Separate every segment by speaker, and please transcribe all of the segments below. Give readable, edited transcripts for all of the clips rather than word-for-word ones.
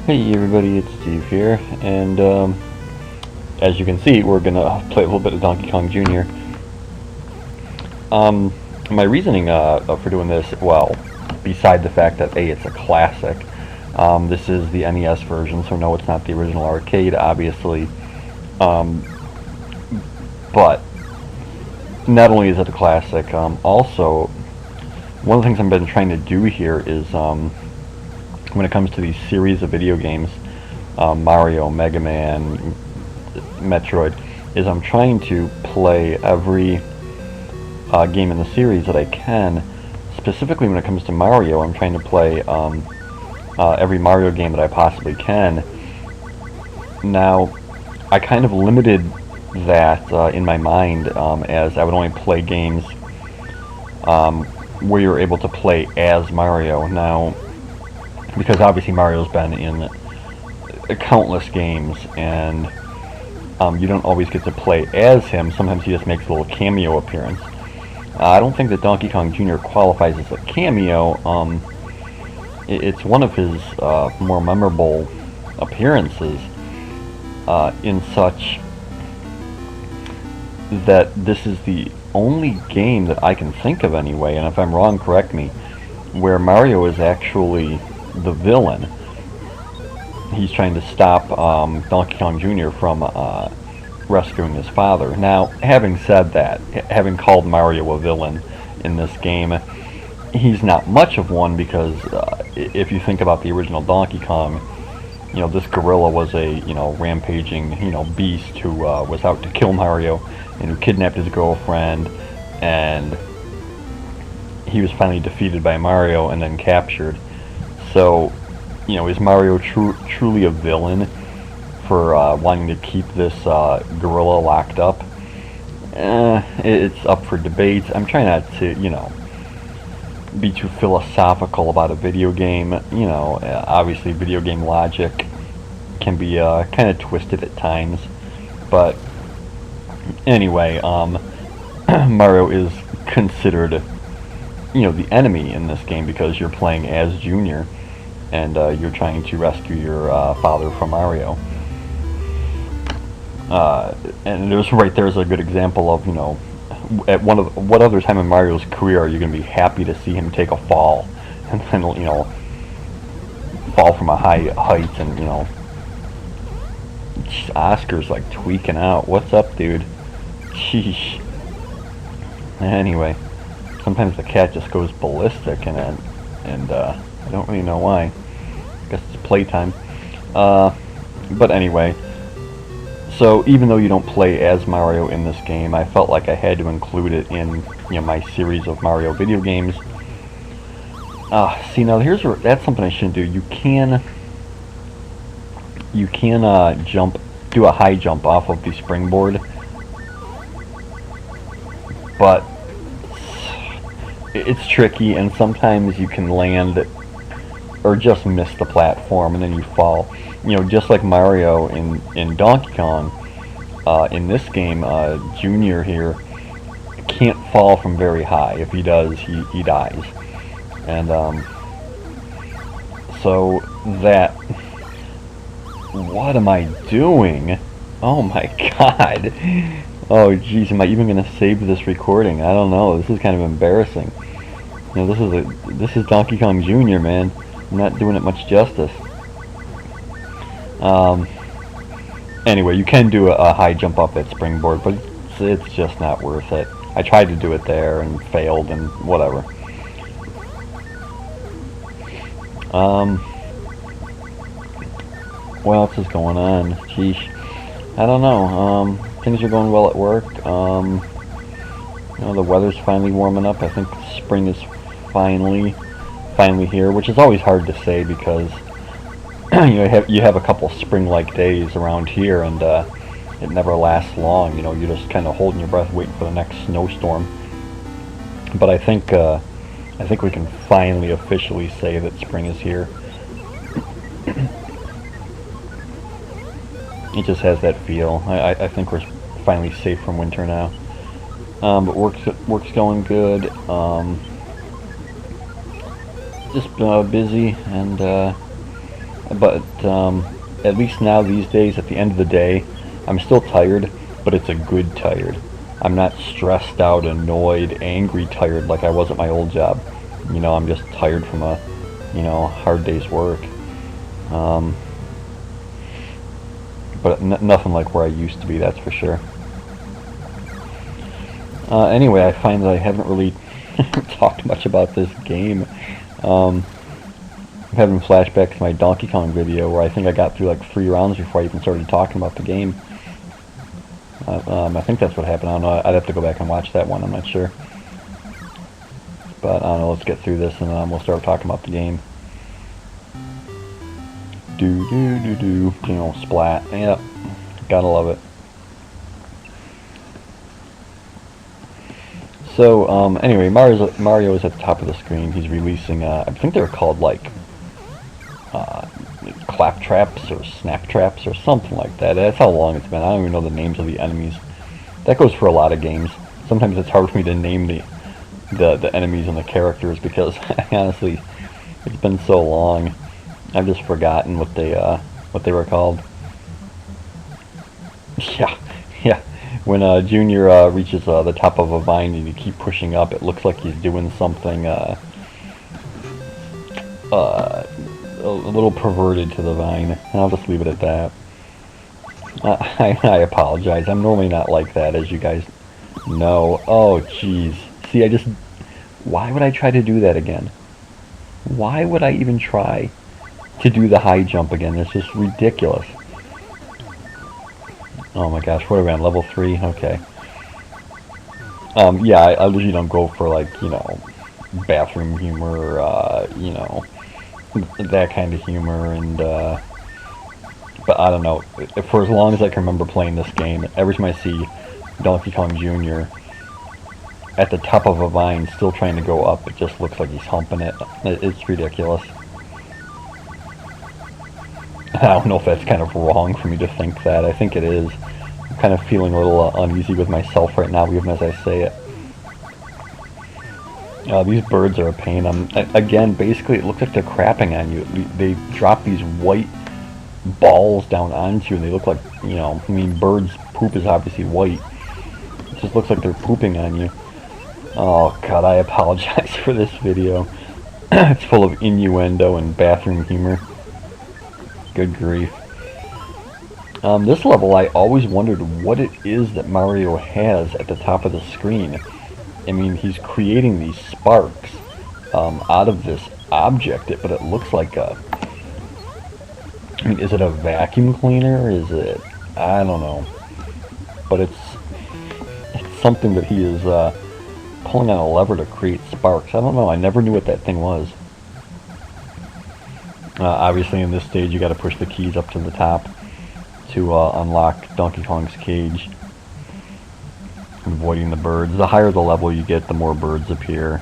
Speaker 1: Hey everybody, it's Steve here, and as you can see, we're gonna play a little bit of Donkey Kong Jr. My reasoning for doing this, well, beside the fact that A, it's a classic, this is the NES version, so no, it's not the original arcade, obviously, but not only is it a classic, also, one of the things I've been trying to do here is, when it comes to these series of video games, Mario, Mega Man, Metroid, is I'm trying to play every game in the series that I can. Specifically when it comes to Mario, I'm trying to play every Mario game that I possibly can. Now, I kind of limited that in my mind as I would only play games where you're able to play as Mario. Now, because obviously Mario's been in countless games, and you don't always get to play as him. Sometimes he just makes a little cameo appearance. I don't think that Donkey Kong Jr. qualifies as a cameo. It's one of his more memorable appearances, in such that this is the only game that I can think of anyway, and if I'm wrong, correct me, where Mario is actually the villain. He's trying to stop Donkey Kong Jr. from rescuing his father. Now, having said that, having called Mario a villain in this game, he's not much of one, because if you think about the original Donkey Kong, you know, this gorilla was a, you know, rampaging, you know, beast who was out to kill Mario and who kidnapped his girlfriend, and he was finally defeated by Mario and then captured. So, you know, is Mario truly a villain for wanting to keep this gorilla locked up? It's up for debate. I'm trying not to, you know, be too philosophical about a video game. You know, obviously video game logic can be kind of twisted at times. But anyway, Mario is considered, you know, the enemy in this game because you're playing as Junior, and you're trying to rescue your father from Mario. And there's right there's a good example of, you know, at what other time in Mario's career are you going to be happy to see him take a fall and then, you know, fall from a high height, and, you know, Oscar's like tweaking out. What's up, dude? Sheesh. Anyway, sometimes the cat just goes ballistic, and I don't really know why. I guess it's playtime. But anyway, so even though you don't play as Mario in this game, I felt like I had to include it in, you know, my series of Mario video games. See, now that's something I shouldn't do. You can do a high jump off of the springboard, but it's tricky, and sometimes you can land or just miss the platform and then you fall. You know, just like Mario in Donkey Kong, in this game, Junior here can't fall from very high. If he does, he dies. And so that, what am I doing? Oh my god. Oh jeez, am I even gonna save this recording? I don't know. This is kind of embarrassing. You know, this is Donkey Kong Jr., man. I'm not doing it much justice. Anyway, you can do a high jump off that springboard, but it's just not worth it. I tried to do it there and failed and whatever. What else is going on? Sheesh. I don't know. Things are going well at work. You know, the weather's finally warming up. I think spring is finally here, which is always hard to say because you have a couple spring-like days around here, and it never lasts long. You know, you're just kind of holding your breath, waiting for the next snowstorm. But I think we can finally officially say that spring is here. It just has that feel. I think we're finally safe from winter now. But work's going good. Just busy, and But at least now these days, at the end of the day, I'm still tired, but it's a good tired. I'm not stressed out, annoyed, angry tired like I was at my old job. You know, I'm just tired from a, you know, hard day's work. But nothing like where I used to be, that's for sure. Anyway, I find that I haven't really talked much about this game. I'm having flashbacks to my Donkey Kong video where I think I got through like 3 rounds before I even started talking about the game. I think that's what happened. I don't know. I'd have to go back and watch that one. I'm not sure. But I don't know. Let's get through this and we'll start talking about the game. Do do do do. You know, splat. Yep. Gotta love it. So anyway, Mario is at the top of the screen. He's releasing. I think they're called like clap traps or snap traps or something like that. That's how long it's been. I don't even know the names of the enemies. That goes for a lot of games. Sometimes it's hard for me to name the enemies and the characters because honestly, it's been so long. I've just forgotten what they were called. Yeah. When Junior reaches the top of a vine and you keep pushing up, it looks like he's doing something a little perverted to the vine, and I'll just leave it at that. I apologize. I'm normally not like that, as you guys know. Oh, jeez. See, why would I try to do that again? Why would I even try to do the high jump again? It's just ridiculous. Oh my gosh, what are we on, level 3? Okay. Yeah, I usually don't go for, like, you know, bathroom humor, you know, that kind of humor, and, but I don't know, for as long as I can remember playing this game, every time I see Donkey Kong Jr. at the top of a vine still trying to go up, it just looks like he's humping it. It's ridiculous. I don't know if that's kind of wrong for me to think that. I think it is. I'm kind of feeling a little uneasy with myself right now, even as I say it. These birds are a pain. Again, basically, it looks like they're crapping on you. They drop these white balls down onto you, and they look like, you know, I mean, birds' poop is obviously white. It just looks like they're pooping on you. Oh, God, I apologize for this video. It's full of innuendo and bathroom humor. Good grief. This level, I always wondered what it is that Mario has at the top of the screen. I mean, he's creating these sparks out of this object, but it looks like a... I mean, is it a vacuum cleaner? Is it... I don't know. But it's something that he is pulling on a lever to create sparks. I don't know. I never knew what that thing was. Obviously, in this stage, you got to push the keys up to the top to unlock Donkey Kong's cage, avoiding the birds. The higher the level you get, the more birds appear.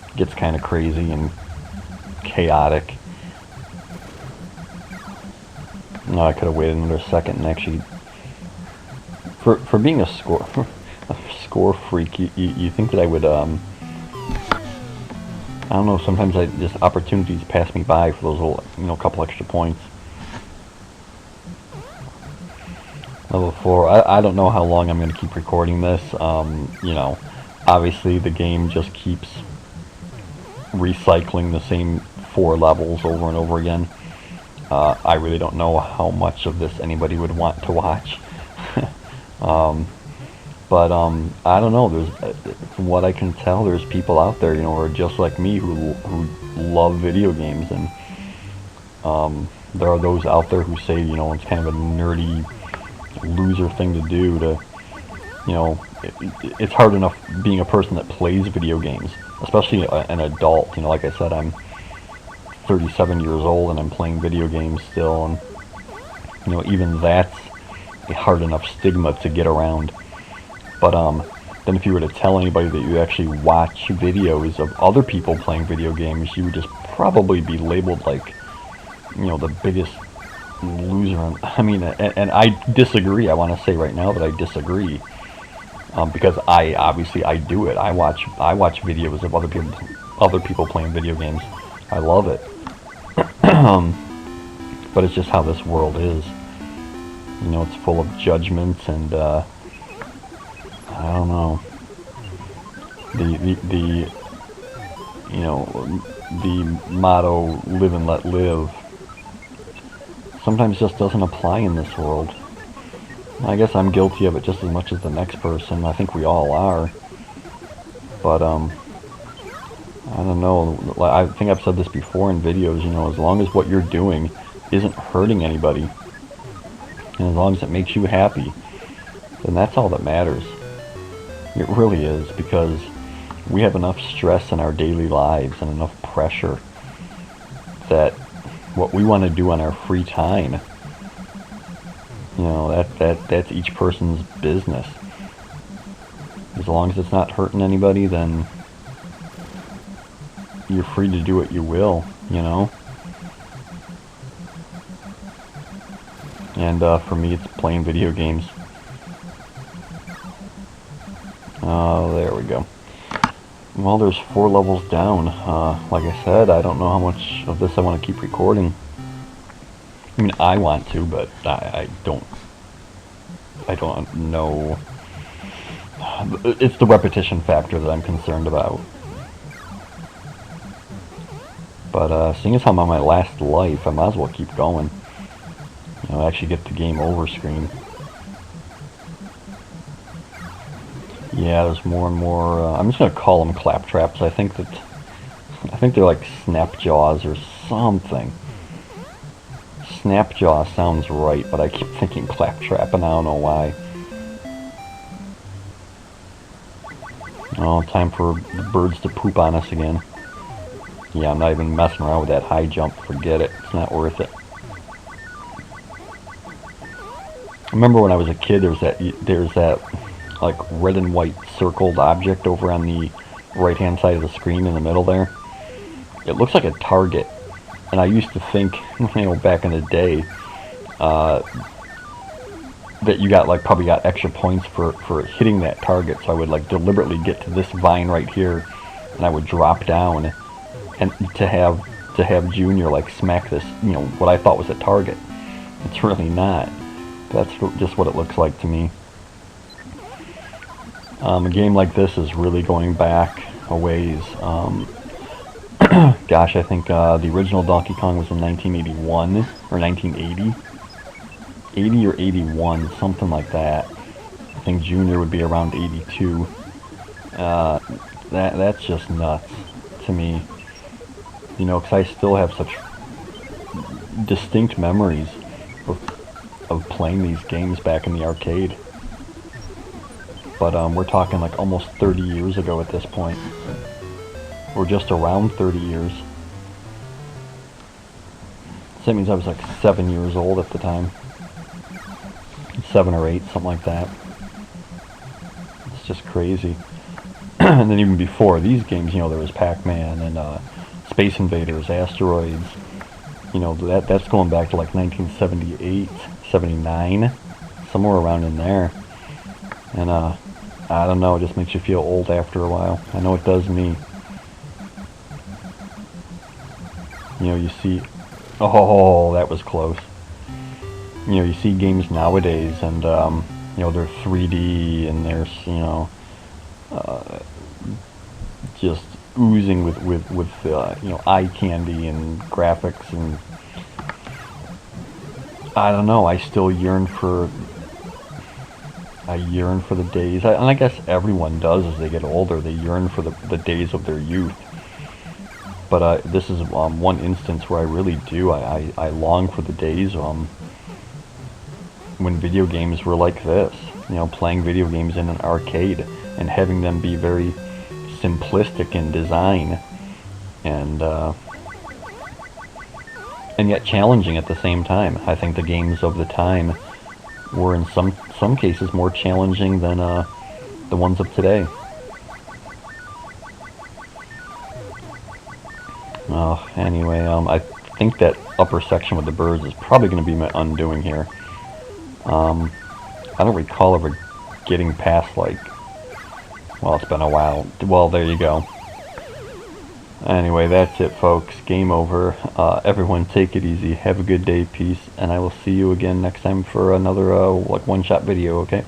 Speaker 1: It gets kind of crazy and chaotic. No, I could have waited another second and actually, for being a score freak, you think that I would I don't know, sometimes just opportunities pass me by for those little, you know, couple extra points. Level 4, I don't know how long I'm going to keep recording this. You know, obviously the game just keeps recycling the same 4 levels over and over again. I really don't know how much of this anybody would want to watch. But I don't know. There's, from what I can tell, there's people out there, you know, who are just like me who love video games, and there are those out there who say, you know, it's kind of a nerdy loser thing to do. To, you know, it's hard enough being a person that plays video games, especially an adult. You know, like I said, I'm 37 years old and I'm playing video games still, and you know, even that's a hard enough stigma to get around. But then if you were to tell anybody that you actually watch videos of other people playing video games, you would just probably be labeled like, you know, the biggest loser. I mean, and I disagree. I want to say right now that I disagree, because I do it. I watch videos of other people playing video games. I love it. but it's just how this world is. You know, it's full of judgments and, I don't know, the you know, the motto, live and let live, sometimes just doesn't apply in this world. I guess I'm guilty of it just as much as the next person. I think we all are. But, I don't know. I think I've said this before in videos, you know, as long as what you're doing isn't hurting anybody, and as long as it makes you happy, then that's all that matters. It really is, because we have enough stress in our daily lives and enough pressure that what we want to do on our free time, you know, that's each person's business. As long as it's not hurting anybody, then you're free to do what you will, you know. And for me, it's playing video games. Oh, there we go. Well, there's 4 levels down. Like I said, I don't know how much of this I want to keep recording. I mean, I want to, but I don't know. It's the repetition factor that I'm concerned about. But seeing as how I'm on my last life, I might as well keep going. You know, actually get the game over screen. Yeah, there's more and more. I'm just gonna call them claptraps. I think they're like snapjaws or something. Snapjaw sounds right, but I keep thinking claptrap, and I don't know why. Oh, time for the birds to poop on us again. Yeah, I'm not even messing around with that high jump. Forget it. It's not worth it. I remember when I was a kid, there's that like red and white circled object over on the right-hand side of the screen in the middle there. It looks like a target, and I used to think, you know, back in the day, that you probably got extra points for hitting that target. So I would like deliberately get to this vine right here, and I would drop down, and to have Junior like smack this, you know, what I thought was a target. It's really not. That's just what it looks like to me. A game like this is really going back a ways. Gosh, I think the original Donkey Kong was in 1981 or 1980. 80 or 81, something like that. I think Junior would be around 82. That's just nuts to me. You know, because I still have such distinct memories of playing these games back in the arcade. But we're talking like almost 30 years ago at this point. Or just around 30 years. So that means I was like 7 years old at the time. 7 or 8, something like that. It's just crazy. And then even before these games, you know, there was Pac-Man and Space Invaders, Asteroids. You know, that's going back to like 1978, 79, somewhere around in there. And I don't know, it just makes you feel old after a while. I know it does me. You know, you see, oh, that was close. You know, you see games nowadays, and you know, they're 3D, and there's, you know, just oozing with you know, eye candy and graphics, and I don't know. I still yearn for the days, and I guess everyone does as they get older. They yearn for the days of their youth. But this is one instance where I really do. I long for the days when video games were like this. You know, playing video games in an arcade and having them be very simplistic in design and yet challenging at the same time. I think the games of the time were in some cases more challenging than the ones of today. Anyway, I think that upper section with the birds is probably going to be my undoing here. I don't recall ever getting past, like, well, it's been a while. Well, there you go. Anyway, that's it, folks. Game over. Everyone take it easy. Have a good day. Peace. And I will see you again next time for another like one-shot video, okay?